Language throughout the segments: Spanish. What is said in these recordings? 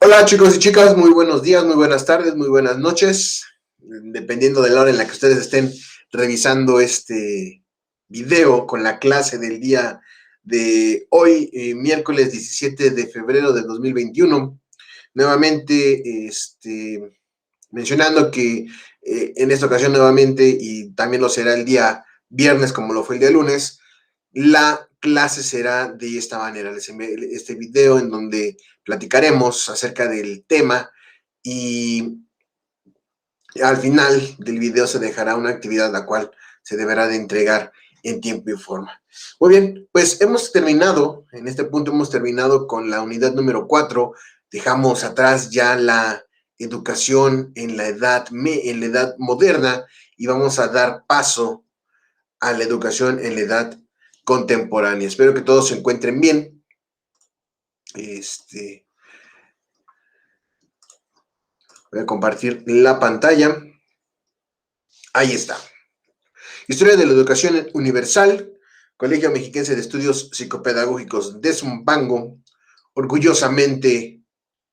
Hola chicos y chicas, muy buenos días, muy buenas tardes, muy buenas noches, dependiendo de la hora en la que ustedes estén revisando este video con la clase del día de hoy, miércoles 17 de febrero de 2021. Nuevamente, mencionando que en esta ocasión nuevamente, y también lo será el día viernes como lo fue el día lunes, la clase será de esta manera. Les envié este video en donde platicaremos acerca del tema y al final del video se dejará una actividad la cual se deberá de entregar en tiempo y forma. Muy bien, pues hemos terminado, en este punto hemos terminado con la unidad número 4. Dejamos atrás ya la educación en la edad moderna y vamos a dar paso a la educación en la edad contemporánea. Espero que todos se encuentren bien. Voy a compartir la pantalla. Ahí está. Historia de la Educación Universal, Colegio Mexiquense de Estudios Psicopedagógicos de Zumpango, orgullosamente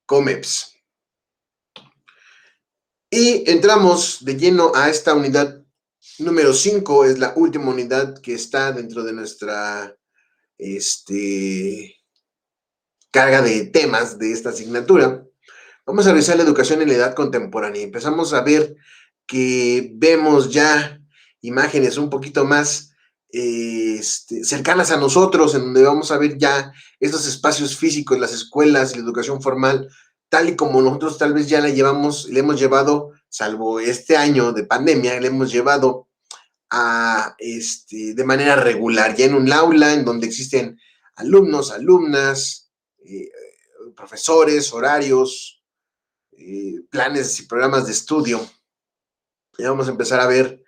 COMEPS. Y entramos de lleno a esta unidad número 5, es la última unidad que está dentro de nuestra carga de temas de esta asignatura. Vamos a revisar la educación en la edad contemporánea. Empezamos a ver que vemos ya imágenes un poquito más cercanas a nosotros, en donde vamos a ver ya estos espacios físicos, las escuelas, la educación formal, tal y como nosotros tal vez ya le hemos llevado, salvo este año de pandemia, le hemos llevado a, de manera regular, ya en un aula en donde existen alumnos, alumnas, profesores, horarios, planes y programas de estudio. Ya vamos a empezar a ver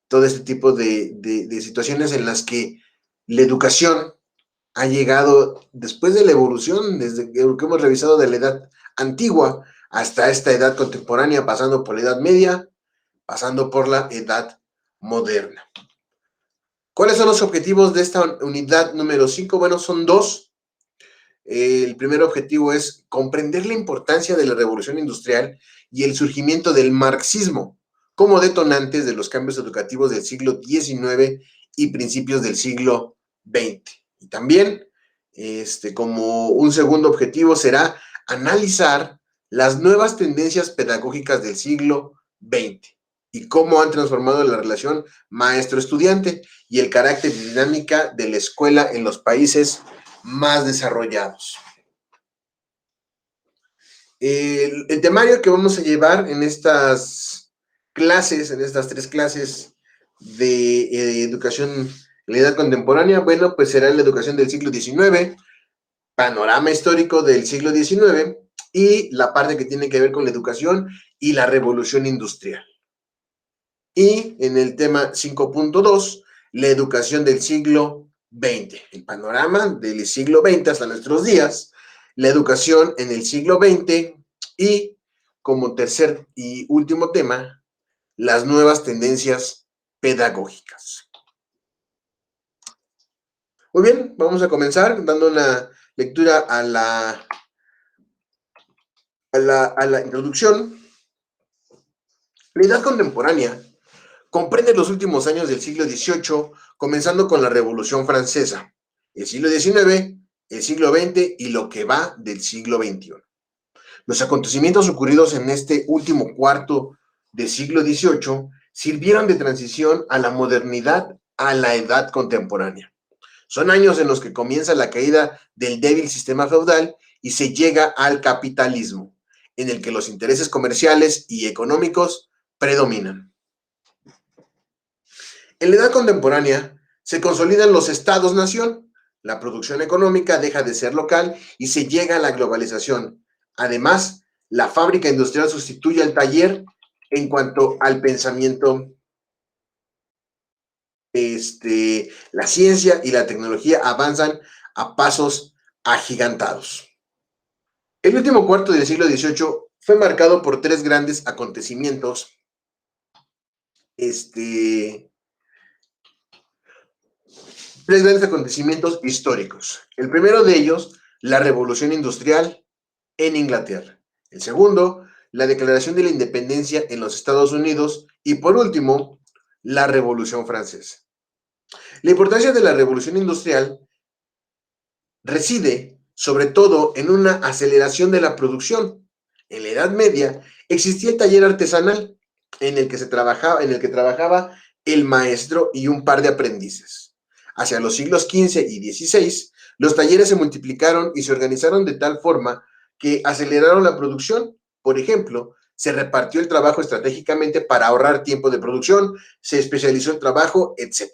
todo este tipo de situaciones en las que la educación ha llegado después de la evolución, desde que hemos revisado de la edad antigua hasta esta edad contemporánea, pasando por la edad media, pasando por la edad moderna. ¿Cuáles son los objetivos de esta unidad número 5? Bueno, son dos. El primer objetivo es comprender la importancia de la revolución industrial y el surgimiento del marxismo como detonantes de los cambios educativos del siglo XIX y principios del siglo XX. Y también, como un segundo objetivo, será analizar las nuevas tendencias pedagógicas del siglo XX y cómo han transformado la relación maestro-estudiante y el carácter y dinámica de la escuela en los países más desarrollados. El temario que vamos a llevar en estas clases, en estas 3 clases de educación en la edad contemporánea, bueno, pues será la educación del siglo XIX, panorama histórico del siglo XIX y la parte que tiene que ver con la educación y la revolución industrial. Y en el tema 5.2, la educación del siglo XX, el panorama del siglo XX hasta nuestros días, la educación en el siglo XX y, como tercer y último tema, las nuevas tendencias pedagógicas. Muy bien, vamos a comenzar dando una lectura a la introducción. La edad contemporánea comprende los últimos años del siglo XVIII, comenzando con la Revolución Francesa, el siglo XIX, el siglo XX y lo que va del siglo XXI. Los acontecimientos ocurridos en este último cuarto del siglo XVIII sirvieron de transición a la modernidad a la edad contemporánea. Son años en los que comienza la caída del débil sistema feudal y se llega al capitalismo, en el que los intereses comerciales y económicos predominan. En la edad contemporánea se consolidan los estados-nación, la producción económica deja de ser local y se llega a la globalización. Además, la fábrica industrial sustituye al taller en cuanto al pensamiento. La ciencia y la tecnología avanzan a pasos agigantados. El último cuarto del siglo XVIII fue marcado por 3 grandes acontecimientos tres grandes acontecimientos históricos. El primero de ellos, la Revolución Industrial en Inglaterra. El segundo, la Declaración de la Independencia en los Estados Unidos. Y por último, la Revolución Francesa. La importancia de la Revolución Industrial reside sobre todo en una aceleración de la producción. En la Edad Media existía el taller artesanal en el que trabajaba el maestro y un par de aprendices. Hacia los siglos XV y XVI, los talleres se multiplicaron y se organizaron de tal forma que aceleraron la producción. Por ejemplo, se repartió el trabajo estratégicamente para ahorrar tiempo de producción, se especializó el trabajo, etc.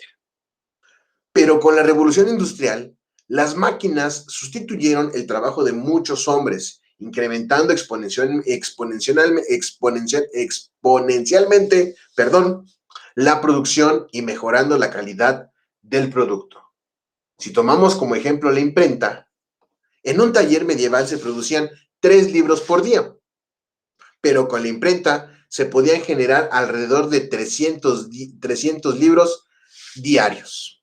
Pero con la revolución industrial, las máquinas sustituyeron el trabajo de muchos hombres, incrementando exponencialmente, la producción y mejorando la calidad del producto. Si tomamos como ejemplo la imprenta, en un taller medieval se producían 3 libros por día, pero con la imprenta se podían generar alrededor de 300 libros diarios.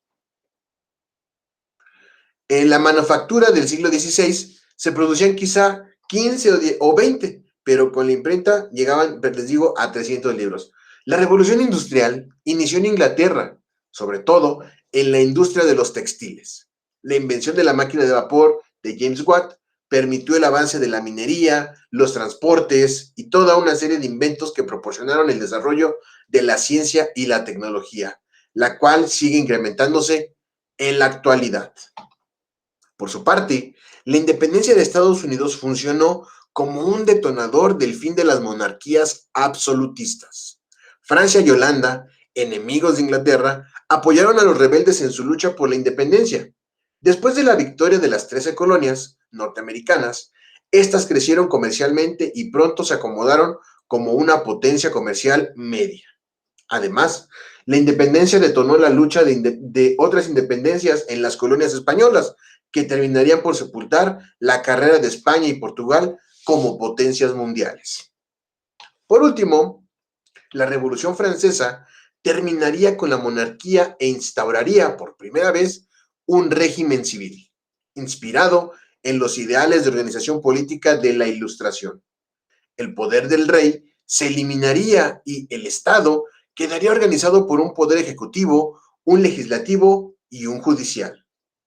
En la manufactura del siglo XVI se producían quizá 15 o 20, pero con la imprenta llegaban, les digo, a 300 libros. La revolución industrial inició en Inglaterra, sobre todo en la industria de los textiles. La invención de la máquina de vapor de James Watt permitió el avance de la minería, los transportes y toda una serie de inventos que proporcionaron el desarrollo de la ciencia y la tecnología, la cual sigue incrementándose en la actualidad. Por su parte, la independencia de Estados Unidos funcionó como un detonador del fin de las monarquías absolutistas. Francia y Holanda, enemigos de Inglaterra, apoyaron a los rebeldes en su lucha por la independencia. Después de la victoria de las 13 colonias norteamericanas, estas crecieron comercialmente y pronto se acomodaron como una potencia comercial media. Además, la independencia detonó la lucha de otras independencias en las colonias españolas, que terminarían por sepultar la carrera de España y Portugal como potencias mundiales. Por último, la Revolución Francesa terminaría con la monarquía e instauraría por primera vez un régimen civil, inspirado en los ideales de organización política de la Ilustración. El poder del rey se eliminaría y el Estado quedaría organizado por un poder ejecutivo, un legislativo y un judicial.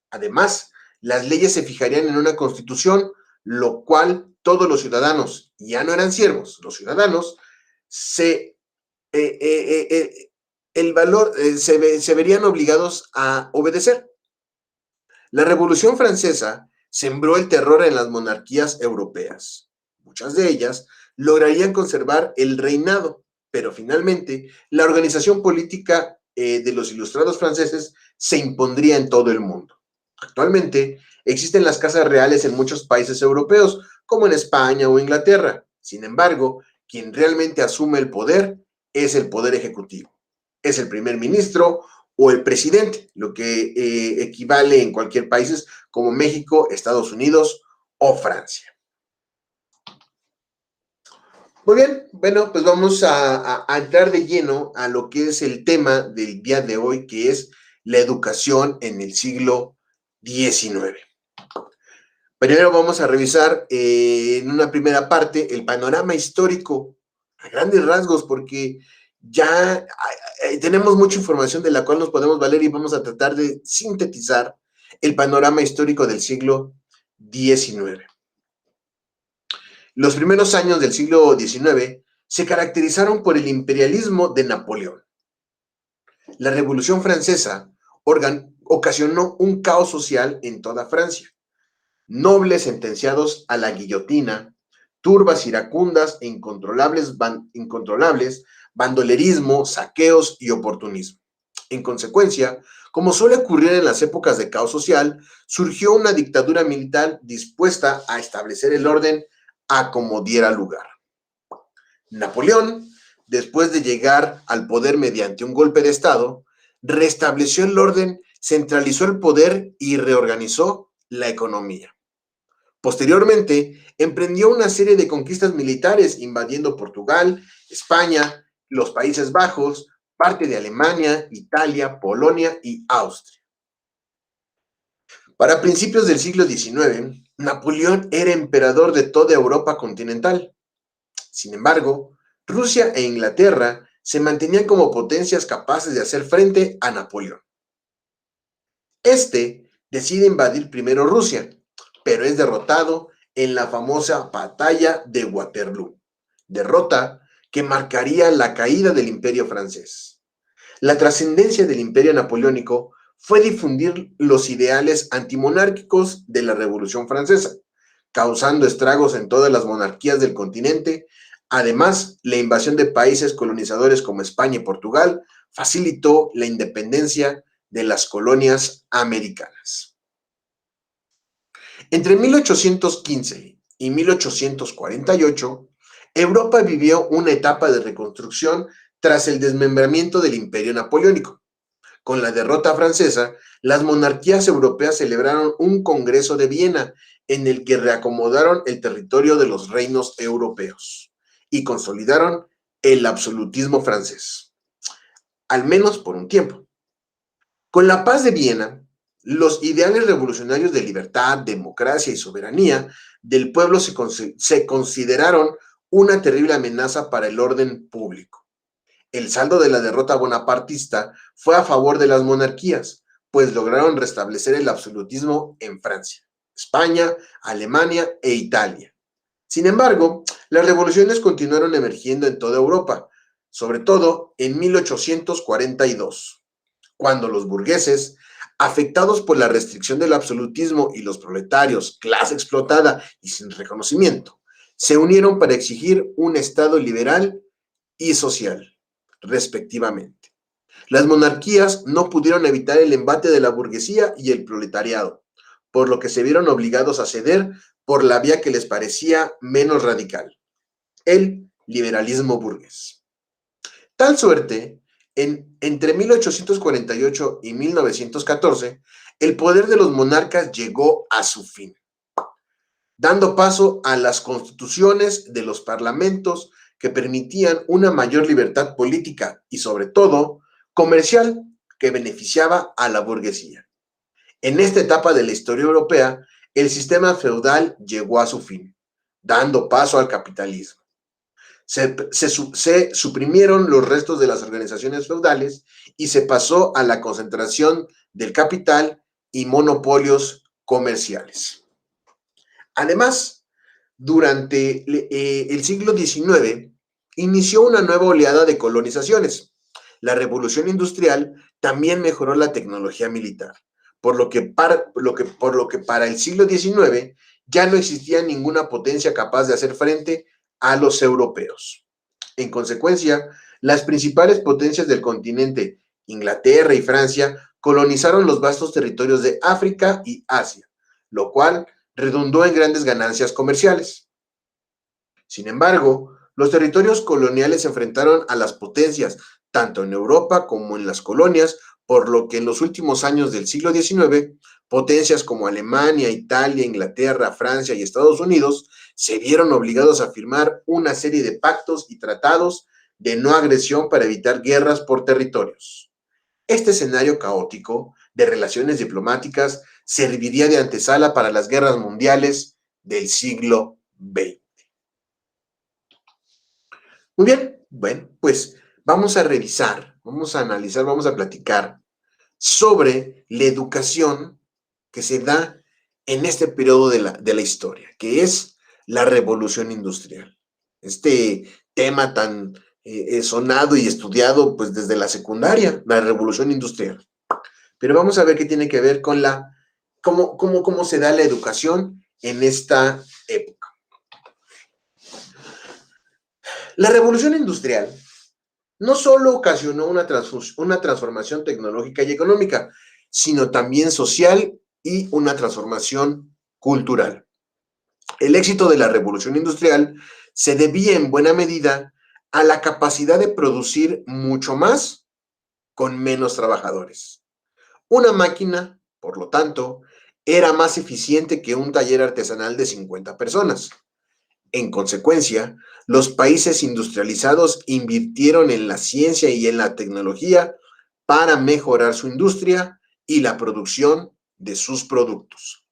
Además, las leyes se fijarían en una constitución, lo cual todos los ciudadanos, ya no eran siervos, los ciudadanos, se verían obligados a obedecer. La Revolución Francesa sembró el terror en las monarquías europeas. Muchas de ellas lograrían conservar el reinado, pero finalmente la organización política de los ilustrados franceses se impondría en todo el mundo. Actualmente existen las casas reales en muchos países europeos, como en España o Inglaterra. Sin embargo, quien realmente asume el poder es el poder ejecutivo. Es el primer ministro o el presidente, lo que equivale en cualquier país como México, Estados Unidos o Francia. Muy bien, bueno, pues vamos a entrar de lleno a lo que es el tema del día de hoy, que es la educación en el siglo XIX. Primero vamos a revisar en una primera parte el panorama histórico a grandes rasgos, porque ya tenemos mucha información de la cual nos podemos valer y vamos a tratar de sintetizar el panorama histórico del siglo XIX. Los primeros años del siglo XIX se caracterizaron por el imperialismo de Napoleón. La Revolución Francesa ocasionó un caos social en toda Francia. Nobles sentenciados a la guillotina, turbas iracundas e incontrolables, bandolerismo, saqueos y oportunismo. En consecuencia, como suele ocurrir en las épocas de caos social, surgió una dictadura militar dispuesta a establecer el orden a como diera lugar. Napoleón, después de llegar al poder mediante un golpe de Estado, restableció el orden, centralizó el poder y reorganizó la economía. Posteriormente, emprendió una serie de conquistas militares invadiendo Portugal, España, los Países Bajos, parte de Alemania, Italia, Polonia y Austria. Para principios del siglo XIX, Napoleón era emperador de toda Europa continental, Sin embargo, Rusia e Inglaterra se mantenían como potencias capaces de hacer frente a Napoleón. Este decide invadir primero Rusia, pero es derrotado en la famosa batalla de Waterloo, derrota que marcaría la caída del Imperio francés. La trascendencia del Imperio napoleónico fue difundir los ideales antimonárquicos de la Revolución Francesa, causando estragos en todas las monarquías del continente. Además, la invasión de países colonizadores como España y Portugal facilitó la independencia de las colonias americanas. Entre 1815 y 1848, Europa vivió una etapa de reconstrucción tras el desmembramiento del Imperio Napoleónico. Con la derrota francesa, las monarquías europeas celebraron un Congreso de Viena en el que reacomodaron el territorio de los reinos europeos y consolidaron el absolutismo francés, al menos por un tiempo. Con la paz de Viena, los ideales revolucionarios de libertad, democracia y soberanía del pueblo se consideraron una terrible amenaza para el orden público. El saldo de la derrota bonapartista fue a favor de las monarquías, pues lograron restablecer el absolutismo en Francia, España, Alemania e Italia. Sin embargo, las revoluciones continuaron emergiendo en toda Europa, sobre todo en 1842, cuando los burgueses, afectados por la restricción del absolutismo, y los proletarios, clase explotada y sin reconocimiento, se unieron para exigir un Estado liberal y social, respectivamente. Las monarquías no pudieron evitar el embate de la burguesía y el proletariado, por lo que se vieron obligados a ceder por la vía que les parecía menos radical, el liberalismo burgués. Tal suerte, entre 1848 y 1914, el poder de los monarcas llegó a su fin, dando paso a las constituciones de los parlamentos que permitían una mayor libertad política y, sobre todo, comercial, que beneficiaba a la burguesía. En esta etapa de la historia europea, el sistema feudal llegó a su fin, dando paso al capitalismo. Se suprimieron los restos de las organizaciones feudales y se pasó a la concentración del capital y monopolios comerciales. Además, durante el siglo XIX, inició una nueva oleada de colonizaciones. La revolución industrial también mejoró la tecnología militar, por lo que para el siglo XIX ya no existía ninguna potencia capaz de hacer frente a los europeos. En consecuencia, las principales potencias del continente, Inglaterra y Francia, colonizaron los vastos territorios de África y Asia, lo cual redundó en grandes ganancias comerciales. Sin embargo, los territorios coloniales se enfrentaron a las potencias, tanto en Europa como en las colonias, por lo que en los últimos años del siglo XIX, potencias como Alemania, Italia, Inglaterra, Francia y Estados Unidos se vieron obligados a firmar una serie de pactos y tratados de no agresión para evitar guerras por territorios. Este escenario caótico de relaciones diplomáticas serviría de antesala para las guerras mundiales del siglo XX. Muy bien, bueno, pues vamos a revisar, vamos a analizar, vamos a platicar sobre la educación que se da en este periodo de la historia, que es la revolución industrial. Este tema tan sonado y estudiado pues desde la secundaria, la revolución industrial. Pero vamos a ver qué tiene que ver con cómo se da la educación en esta época. La revolución industrial no solo ocasionó una transformación tecnológica y económica, sino también social y una transformación cultural. El éxito de la revolución industrial se debía en buena medida a la capacidad de producir mucho más con menos trabajadores. Una máquina, por lo tanto, era más eficiente que un taller artesanal de 50 personas. En consecuencia, los países industrializados invirtieron en la ciencia y en la tecnología para mejorar su industria y la producción de sus productos.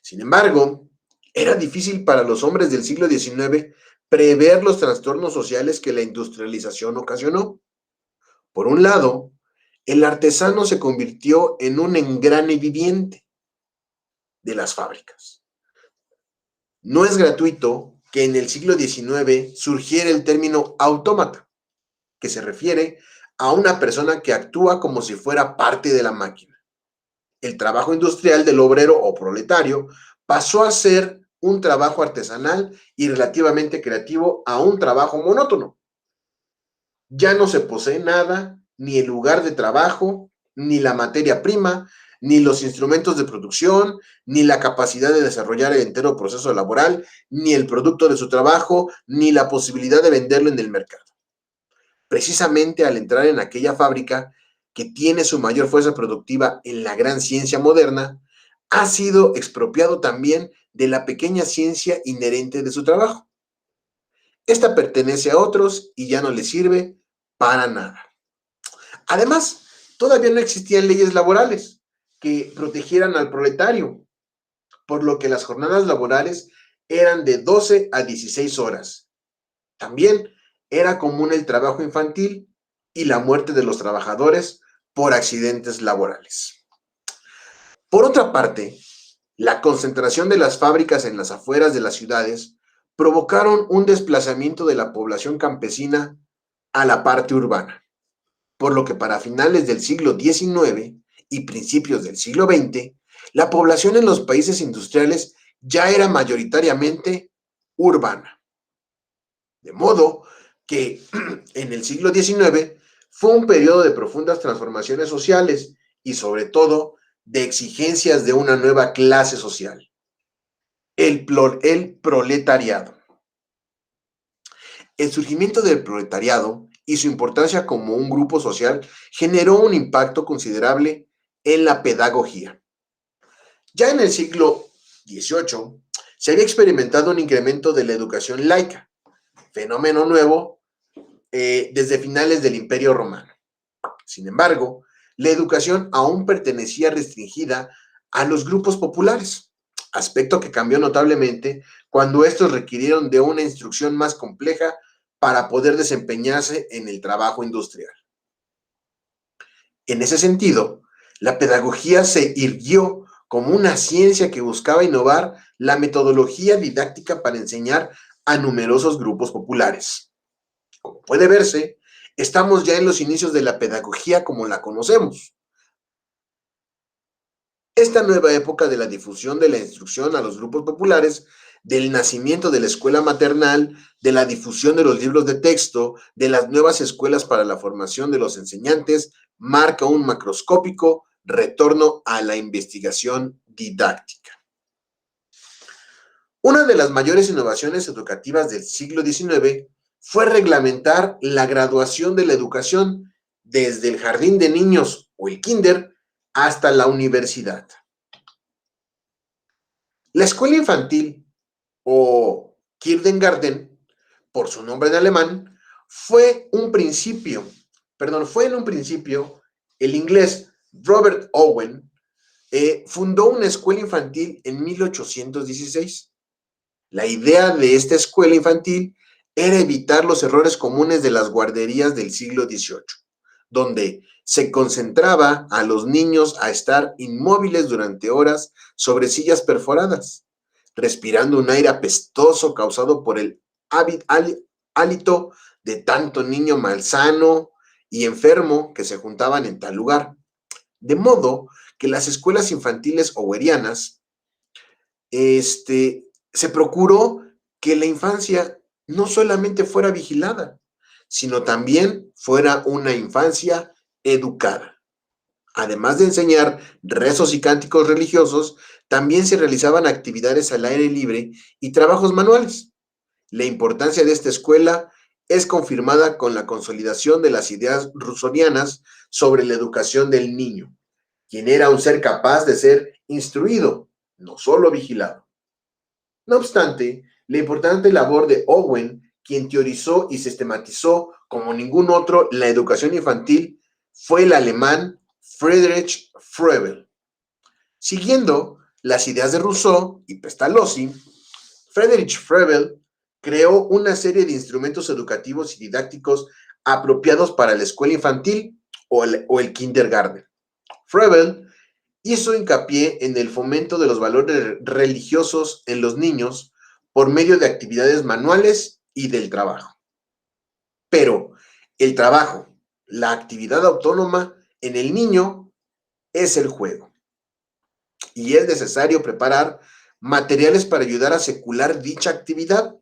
Sin embargo, era difícil para los hombres del siglo XIX prever los trastornos sociales que la industrialización ocasionó. Por un lado, el artesano se convirtió en un engrane viviente de las fábricas. No es gratuito que en el siglo XIX surgiera el término autómata, que se refiere a una persona que actúa como si fuera parte de la máquina. El trabajo industrial del obrero o proletario pasó a ser un trabajo artesanal y relativamente creativo a un trabajo monótono. Ya no se posee nada, ni el lugar de trabajo, ni la materia prima, ni los instrumentos de producción, ni la capacidad de desarrollar el entero proceso laboral, ni el producto de su trabajo, ni la posibilidad de venderlo en el mercado. Precisamente al entrar en aquella fábrica que tiene su mayor fuerza productiva en la gran ciencia moderna, ha sido expropiado también de la pequeña ciencia inherente de su trabajo. Esta pertenece a otros y ya no le sirve para nada. Además, todavía no existían leyes laborales que protegieran al proletario, por lo que las jornadas laborales eran de 12 a 16 horas. También era común el trabajo infantil y la muerte de los trabajadores por accidentes laborales. Por otra parte, la concentración de las fábricas en las afueras de las ciudades provocaron un desplazamiento de la población campesina a la parte urbana, por lo que para finales del siglo XIX y principios del siglo XX, la población en los países industriales ya era mayoritariamente urbana. De modo que en el siglo XIX fue un periodo de profundas transformaciones sociales y sobre todo de exigencias de una nueva clase social, el proletariado. El surgimiento del proletariado y su importancia como un grupo social generó un impacto considerable en la pedagogía. Ya en el siglo XVIII se había experimentado un incremento de la educación laica, fenómeno nuevo desde finales del Imperio Romano. Sin embargo, la educación aún pertenecía restringida a los grupos populares, aspecto que cambió notablemente cuando estos requirieron de una instrucción más compleja para poder desempeñarse en el trabajo industrial. En ese sentido, la pedagogía se irguió como una ciencia que buscaba innovar la metodología didáctica para enseñar a numerosos grupos populares. Como puede verse, estamos ya en los inicios de la pedagogía como la conocemos. Esta nueva época de la difusión de la instrucción a los grupos populares, del nacimiento de la escuela maternal, de la difusión de los libros de texto, de las nuevas escuelas para la formación de los enseñantes, marca un macroscópico retorno a la investigación didáctica. Una de las mayores innovaciones educativas del siglo XIX fue reglamentar la graduación de la educación desde el jardín de niños o el kinder hasta la universidad. La escuela infantil o Kindergarten, por su nombre en alemán, fue en un principio el inglés Robert Owen fundó una escuela infantil en 1816. La idea de esta escuela infantil era evitar los errores comunes de las guarderías del siglo XVIII, donde se concentraba a los niños a estar inmóviles durante horas sobre sillas perforadas, respirando un aire apestoso causado por el hálito de tanto niño malsano y enfermo que se juntaban en tal lugar. De modo que las escuelas infantiles owerianas, se procuró que la infancia no solamente fuera vigilada, sino también fuera una infancia educada. Además de enseñar rezos y cánticos religiosos, también se realizaban actividades al aire libre y trabajos manuales. La importancia de esta escuela es confirmada con la consolidación de las ideas rusonianas sobre la educación del niño, quien era un ser capaz de ser instruido, no solo vigilado. No obstante, la importante labor de Owen, quien teorizó y sistematizó como ningún otro la educación infantil, fue el alemán Friedrich Froebel. Siguiendo las ideas de Rousseau y Pestalozzi, Friedrich Froebel creó una serie de instrumentos educativos y didácticos apropiados para la escuela infantil o el kindergarten. Froebel hizo hincapié en el fomento de los valores religiosos en los niños por medio de actividades manuales y del trabajo. Pero el trabajo, la actividad autónoma en el niño es el juego. Y es necesario preparar materiales para ayudar a secular dicha actividad.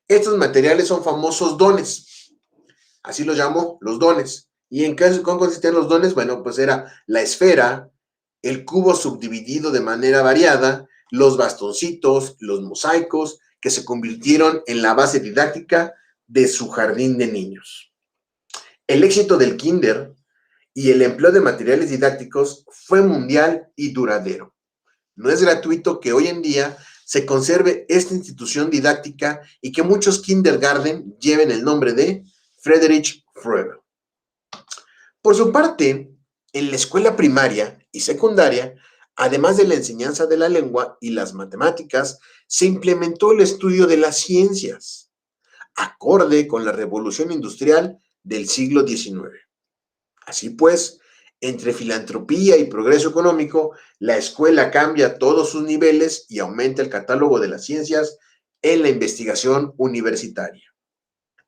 Estos materiales son famosos dones. Así los llamo, los dones. ¿Y en qué consistían los dones? Bueno, pues era la esfera, el cubo subdividido de manera variada, los bastoncitos, los mosaicos, que se convirtieron en la base didáctica de su jardín de niños. El éxito del kinder y el empleo de materiales didácticos fue mundial y duradero. No es gratuito que hoy en día se conserve esta institución didáctica y que muchos kindergarten lleven el nombre de Friedrich Froebel. Por su parte, en la escuela primaria y secundaria, además de la enseñanza de la lengua y las matemáticas, se implementó el estudio de las ciencias, acorde con la revolución industrial del siglo XIX. Así pues, entre filantropía y progreso económico, la escuela cambia todos sus niveles y aumenta el catálogo de las ciencias en la investigación universitaria.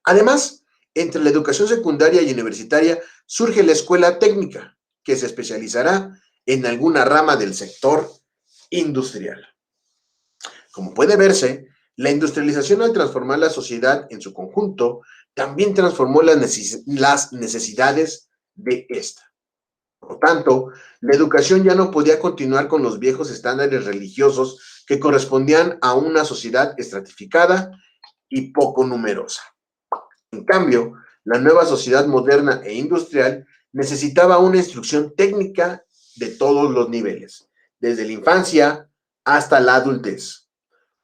Además, entre la educación secundaria y universitaria surge la escuela técnica, que se especializará en alguna rama del sector industrial. Como puede verse, la industrialización al transformar la sociedad en su conjunto también transformó las necesidades de esta. Por lo tanto, la educación ya no podía continuar con los viejos estándares religiosos que correspondían a una sociedad estratificada y poco numerosa. En cambio, la nueva sociedad moderna e industrial necesitaba una instrucción técnica de todos los niveles, desde la infancia hasta la adultez,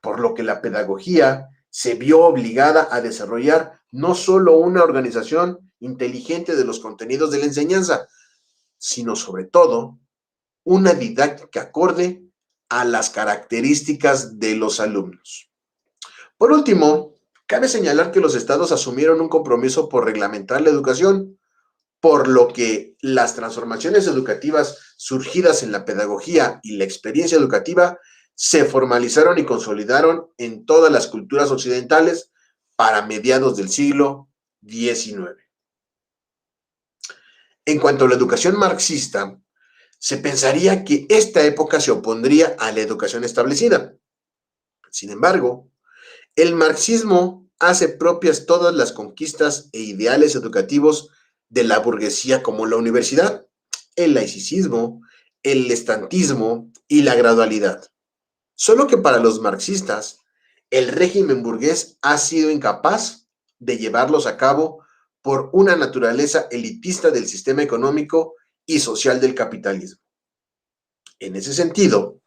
por lo que la pedagogía se vio obligada a desarrollar no solo una organización inteligente de los contenidos de la enseñanza, sino sobre todo una didáctica acorde a las características de los alumnos. Por último, cabe señalar que los estados asumieron un compromiso por reglamentar la educación, por lo que las transformaciones educativas surgidas en la pedagogía y la experiencia educativa se formalizaron y consolidaron en todas las culturas occidentales para mediados del siglo XIX. En cuanto a la educación marxista, se pensaría que esta época se opondría a la educación establecida. Sin embargo, el marxismo hace propias todas las conquistas e ideales educativos de la burguesía como la universidad, el laicismo, el estantismo y la gradualidad. Solo que para los marxistas, el régimen burgués ha sido incapaz de llevarlos a cabo por una naturaleza elitista del sistema económico y social del capitalismo. En ese sentido,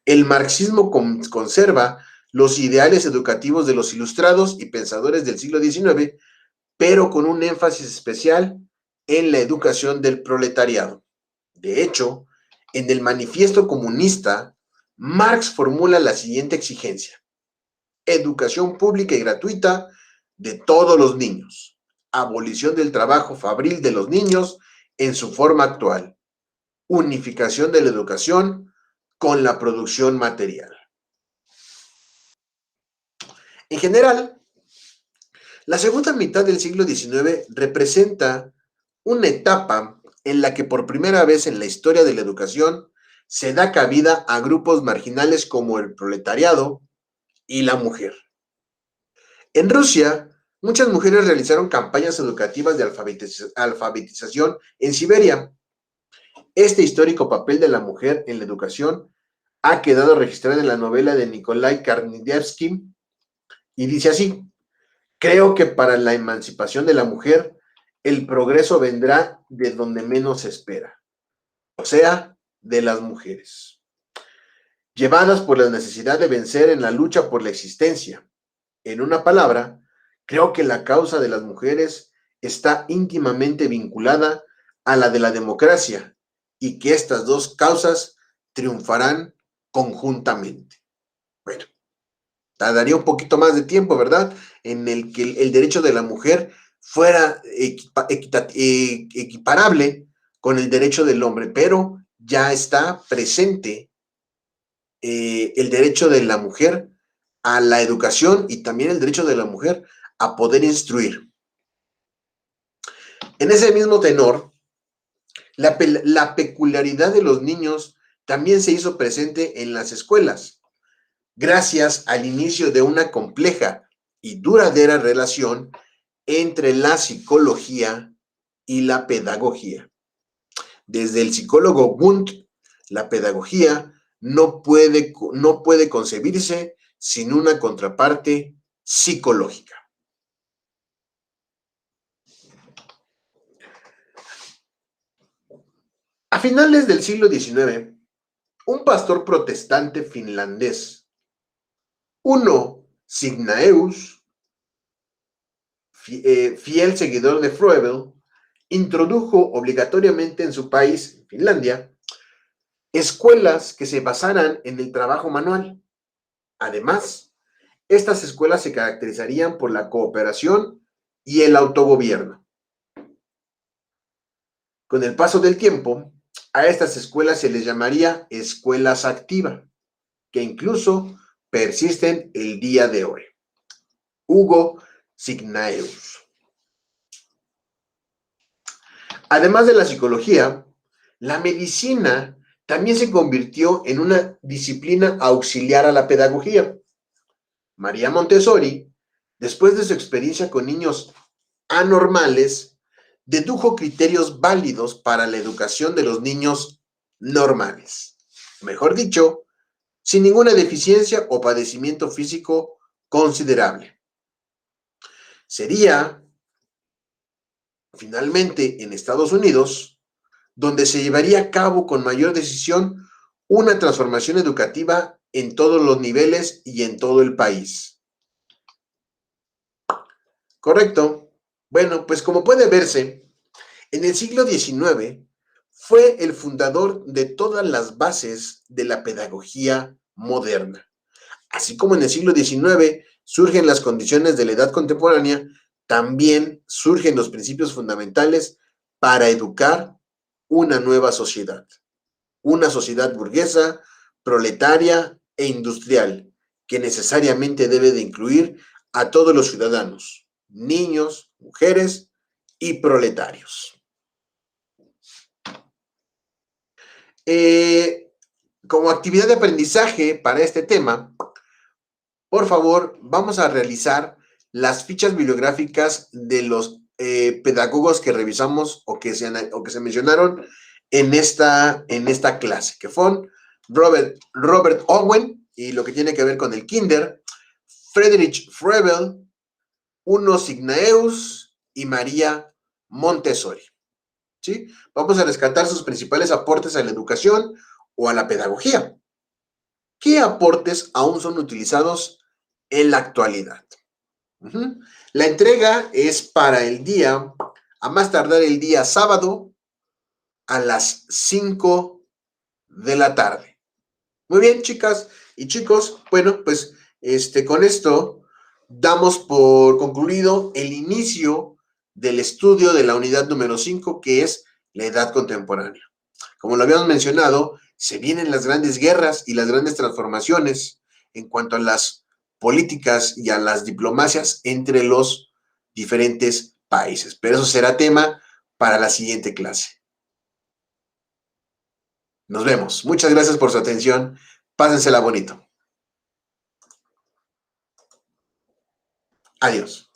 el marxismo conserva los ideales educativos de los ilustrados y pensadores del siglo XIX, pero con un énfasis especial en la educación del proletariado. De hecho, en el Manifiesto Comunista, Marx formula la siguiente exigencia: educación pública y gratuita de todos los niños, abolición del trabajo fabril de los niños en su forma actual, unificación de la educación con la producción material. En general, la segunda mitad del siglo XIX representa una etapa en la que por primera vez en la historia de la educación se da cabida a grupos marginales como el proletariado y la mujer. En Rusia, muchas mujeres realizaron campañas educativas de alfabetización en Siberia. Este histórico papel de la mujer en la educación ha quedado registrado en la novela de Nikolai Karnidevsky y dice así: creo que para la emancipación de la mujer, el progreso vendrá de donde menos se espera, o sea, de las mujeres, llevadas por la necesidad de vencer en la lucha por la existencia. En una palabra, creo que la causa de las mujeres está íntimamente vinculada a la de la democracia y que estas dos causas triunfarán conjuntamente. Bueno, tardaría un poquito más de tiempo, ¿verdad? En el que el derecho de la mujer fuera equiparable con el derecho del hombre, pero ya está presente el derecho de la mujer a la educación y también el derecho de la mujer a poder instruir. En ese mismo tenor, la peculiaridad de los niños también se hizo presente en las escuelas, gracias al inicio de una compleja y duradera relación entre la psicología y la pedagogía. Desde el psicólogo Wundt, la pedagogía no puede concebirse sin una contraparte psicológica. A finales del siglo XIX, un pastor protestante finlandés, Uno Signaeus, fiel seguidor de Froebel, introdujo obligatoriamente en su país, Finlandia, escuelas que se basaran en el trabajo manual. Además, estas escuelas se caracterizarían por la cooperación y el autogobierno. Con el paso del tiempo, a estas escuelas se les llamaría escuelas activas, que incluso persisten el día de hoy. Hugo Signaeus. Además de la psicología, la medicina también se convirtió en una disciplina auxiliar a la pedagogía. María Montessori, después de su experiencia con niños anormales, dedujo criterios válidos para la educación de los niños normales. Mejor dicho, sin ninguna deficiencia o padecimiento físico considerable. Sería, finalmente, en Estados Unidos, donde se llevaría a cabo con mayor decisión una transformación educativa en todos los niveles y en todo el país. ¿Correcto? Bueno, pues como puede verse, en el siglo XIX fue el fundador de todas las bases de la pedagogía moderna. Así como en el siglo XIX surgen las condiciones de la edad contemporánea, también surgen los principios fundamentales para educar una nueva sociedad. Una sociedad burguesa, proletaria e industrial, que necesariamente debe de incluir a todos los ciudadanos, niños, mujeres y proletarios. Como actividad de aprendizaje para este tema, por favor, vamos a realizar las fichas bibliográficas de los pedagogos que revisamos o que se mencionaron en esta clase, que fueron Robert Owen, y lo que tiene que ver con el kinder, Friedrich Froebel, Uno Signaeus y María Montessori. ¿Sí? Vamos a rescatar sus principales aportes a la educación o a la pedagogía. ¿Qué aportes aún son utilizados en la actualidad? La entrega es para el día, a más tardar el día sábado, a las 5 de la tarde. Muy bien, chicas y chicos, bueno, pues con esto damos por concluido el inicio del estudio de la unidad número 5, que es la edad contemporánea. Como lo habíamos mencionado, se vienen las grandes guerras y las grandes transformaciones en cuanto a las políticas y a las diplomacias entre los diferentes países. Pero eso será tema para la siguiente clase. Nos vemos. Muchas gracias por su atención. Pásensela bonito. Adiós.